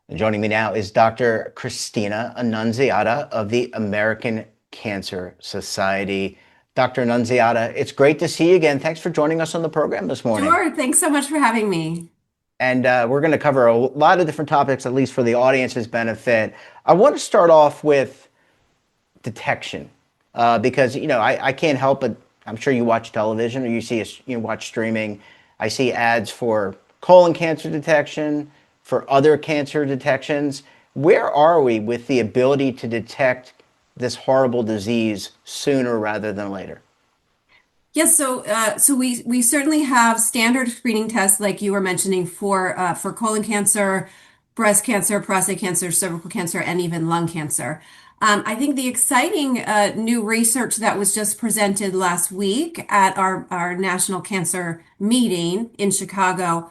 And joining me now is Dr. Christina Annunziata of the American Cancer Society. Dr. Annunziata, it's great to see you again. Thanks for joining us on the program this morning. Sure. Thanks so much for having me. And we're going to cover a lot of different topics, at least for the audience's benefit. I want to start off with detection because, I can't help but I'm sure you watch television or you watch streaming. I see ads for colon cancer detection, for other cancer detections. Where are we with the ability to detect this horrible disease sooner rather than later? Yes, so we certainly have standard screening tests like you were mentioning for colon cancer, breast cancer, prostate cancer, cervical cancer, and even lung cancer. I think the exciting new research that was just presented last week at our national cancer meeting in Chicago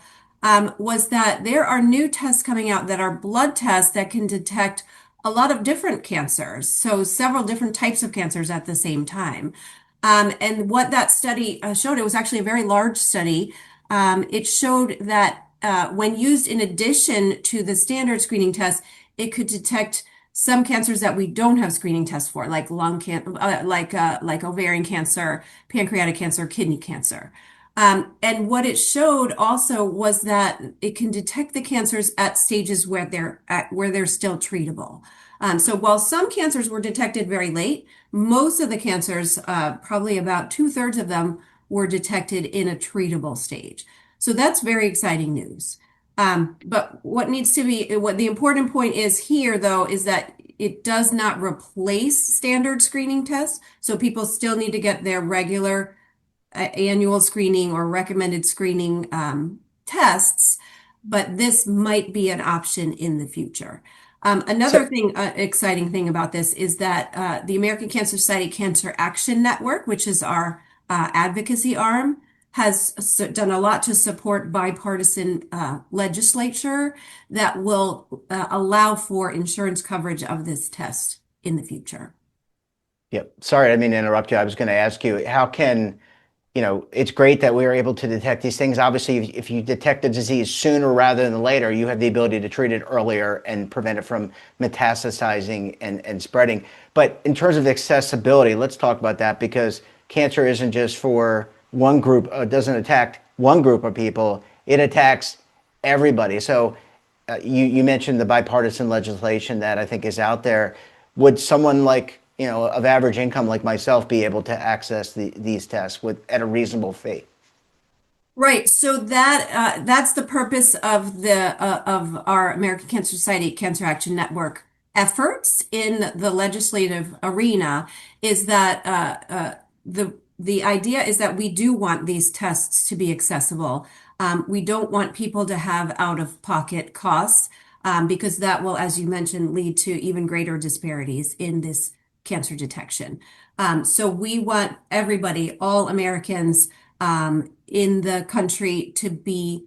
was that there are new tests coming out that are blood tests that can detect a lot of different cancers, so several different types of cancers at the same time. And what that study showed, it was actually a very large study. It showed that when used in addition to the standard screening test, it could detect some cancers that we don't have screening tests for, like lung cancer, like ovarian cancer, pancreatic cancer, kidney cancer. And what it showed also was that it can detect the cancers at stages where they're still treatable. So while some cancers were detected very late, most of the cancers, probably about two-thirds of them, were detected in a treatable stage. So that's very exciting news. But what the important point is here, though, is that it does not replace standard screening tests. So people still need to get their regular annual screening or recommended screening tests, but this might be an option in the future. Another So, thing, exciting thing about this is that the American Cancer Society Cancer Action Network, which is our advocacy arm, has done a lot to support bipartisan legislature that will allow for insurance coverage of this test in the future. yep. Sorry, I didn't mean to interrupt you. I was going to ask you, how can, it's great that we are able to detect these things. Obviously, if you detect a disease sooner rather than later, you have the ability to treat it earlier and prevent it from metastasizing and spreading. But in terms of accessibility, let's talk about that because cancer isn't just for one group, doesn't attack one group of people, it attacks everybody. So you mentioned the bipartisan legislation that I think is out there. Would someone like, of average income like myself be able to access these tests at a reasonable fee? Right. So that's the purpose of the of our American Cancer Society Cancer Action Network efforts in the legislative arena is that the idea is that we do want these tests to be accessible. We don't want people to have out of pocket costs because that will, as you mentioned, lead to even greater disparities in this cancer detection. So we want everybody, all Americans in the country to be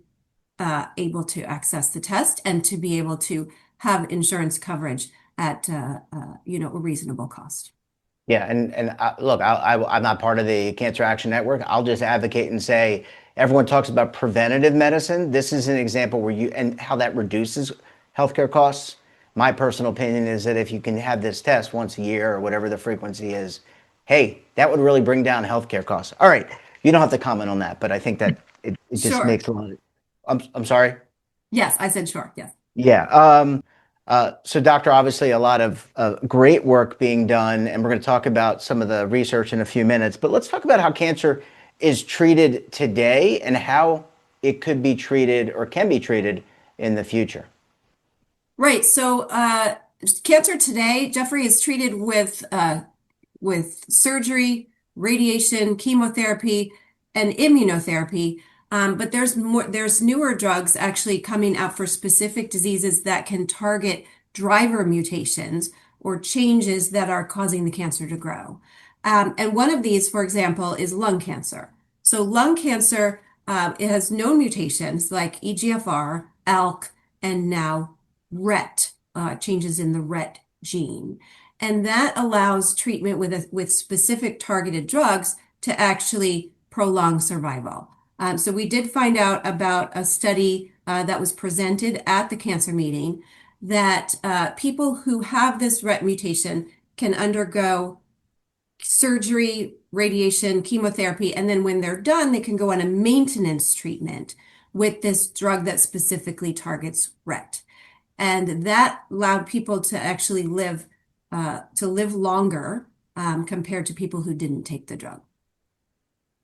able to access the test and to be able to have insurance coverage at a reasonable cost. Yeah, and look, I'm not part of the Cancer Action Network. I'll just advocate and say everyone talks about preventative medicine. This is an example where and how that reduces healthcare costs. My personal opinion is that if you can have this test once a year or whatever the frequency is, hey, that would really bring down healthcare costs. All right, you don't have to comment on that, but I think that it just Sure. makes a lot of. I'm sorry. Yes, I said sure. Yes. Yeah. So, doctor, obviously a lot of great work being done, and we're going to talk about some of the research in a few minutes. But let's talk about how cancer is treated today and how it could be treated or can be treated in the future. Right. So cancer today, Jeffrey, is treated with surgery, radiation, chemotherapy, and immunotherapy. But there's newer drugs actually coming out for specific diseases that can target driver mutations or changes that are causing the cancer to grow. And one of these, for example, is lung cancer. So lung cancer, it has known mutations like EGFR, ALK, and now RET, changes in the RET gene. And that allows treatment with specific targeted drugs to actually prolong survival. So we did find out about a study that was presented at the cancer meeting that people who have this RET mutation can undergo surgery, radiation, chemotherapy, and then when they're done, they can go on a maintenance treatment with this drug that specifically targets RET. And that allowed people to actually live longer compared to people who didn't take the drug.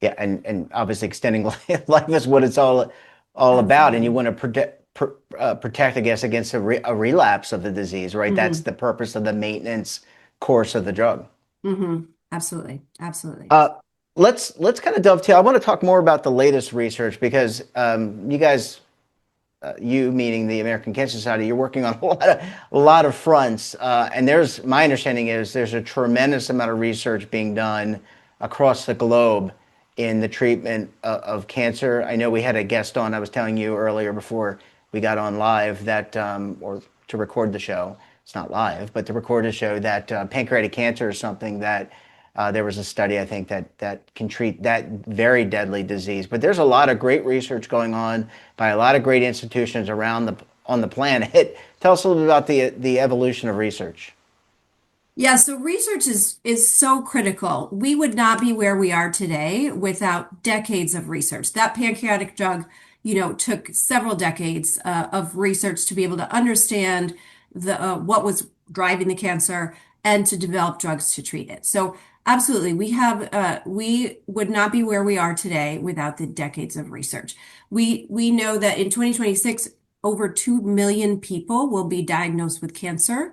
Yeah, and obviously extending life is what it's all about, and you Absolutely. want to protect, I guess, against a relapse of the disease, right? That's Hmm. the purpose of the maintenance course of the drug. Hmm. Absolutely. Absolutely. Uh, let's kind of dovetail. I want to talk more about the latest research because you guys, you meaning the American Cancer Society, you're working on a lot of fronts, and my understanding is there's a tremendous amount of research being done across the globe in the treatment of cancer. I know we had a guest on. I was telling you earlier before we got on live that, or to record the show. It's not live, but to record the show that pancreatic cancer is something that there was a study, I think, that can treat that very deadly disease. But there's a lot of great research going on by a lot of great institutions on the planet. Tell us a little bit about the evolution of research. Yeah, so research is so critical. We would not be where we are today without decades of research. That pancreatic drug, took several decades of research to be able to understand the what was driving the cancer and to develop drugs to treat it. So absolutely, we would not be where we are today without the decades of research. We know that in 2026, over 2 million people will be diagnosed with cancer.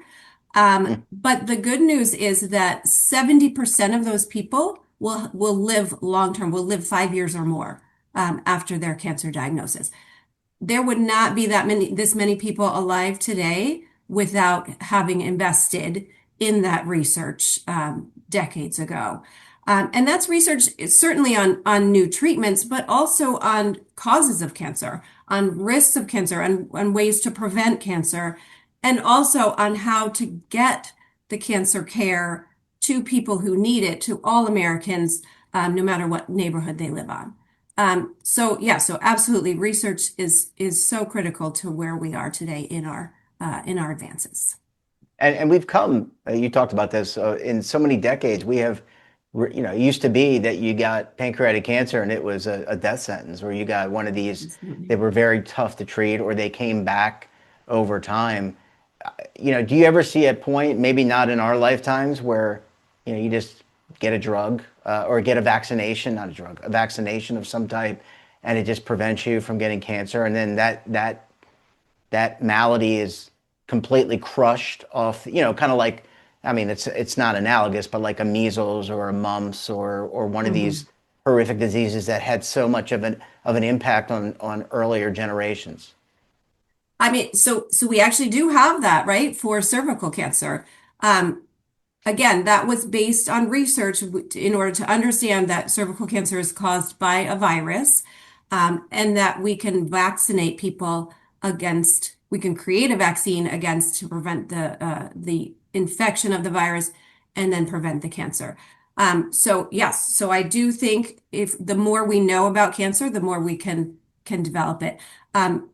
Mm. But the good news is that 70% of those people will live long term, will live 5 years or more after their cancer diagnosis. There would not be this many people alive today without having invested in that research decades ago. And that's research certainly on new treatments, but also on causes of cancer, on risks of cancer, on ways to prevent cancer, and also on how to get the cancer care to people who need it, to all Americans, no matter what neighborhood they live on. So absolutely, research is so critical to where we are today in our advances. And we've come, you talked about this, in so many decades, we have, it used to be that you got pancreatic cancer and it was a death sentence, or you got one of these, Absolutely. they were very tough to treat, or they came back over time. Do you ever see a point, maybe not in our lifetimes, where, you just get a drug or get a vaccination, not a drug, a vaccination of some type, and it just prevents you from getting cancer, and then that malady is completely crushed off, kind of like, I mean, it's not analogous, but like a measles or a mumps or one of Mhm. these horrific diseases that had so much of an impact on earlier generations. I mean, so we actually do have that, right, for cervical cancer. Um, Again, that was based on research in order to understand that cervical cancer is caused by a virus, and that we can vaccinate people against, we can create a vaccine against to prevent the infection of the virus and then prevent the cancer. So yes, so I do think if the more we know about cancer, the more we can develop it. Um,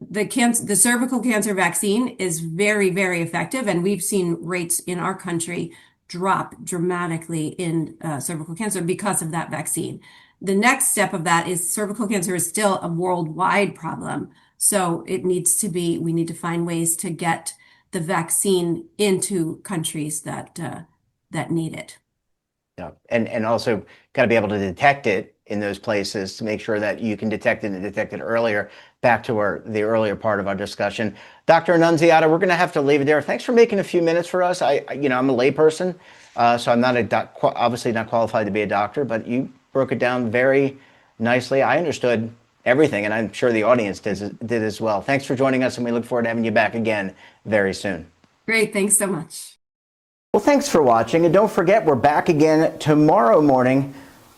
the cervical cancer vaccine is very, very effective, and we've seen rates in our country drop dramatically in cervical cancer because of that vaccine. The next step of that is cervical cancer is still a worldwide problem. So we need to find ways to get the vaccine into countries that need it. Yeah, and also got to be able to detect it in those places to make sure that you can detect it and detect it earlier. Back to the earlier part of our discussion, Dr. Annunziata, we're going to have to leave it there. Thanks for making a few minutes for us. I'm a layperson, so I'm not obviously not qualified to be a doctor, but you broke it down very nicely. I understood everything, and I'm sure the audience did as well. Thanks for joining us, and we look forward to having you back again very soon. Great. Thanks so much. Well, thanks for watching, and don't forget, we're back again tomorrow morning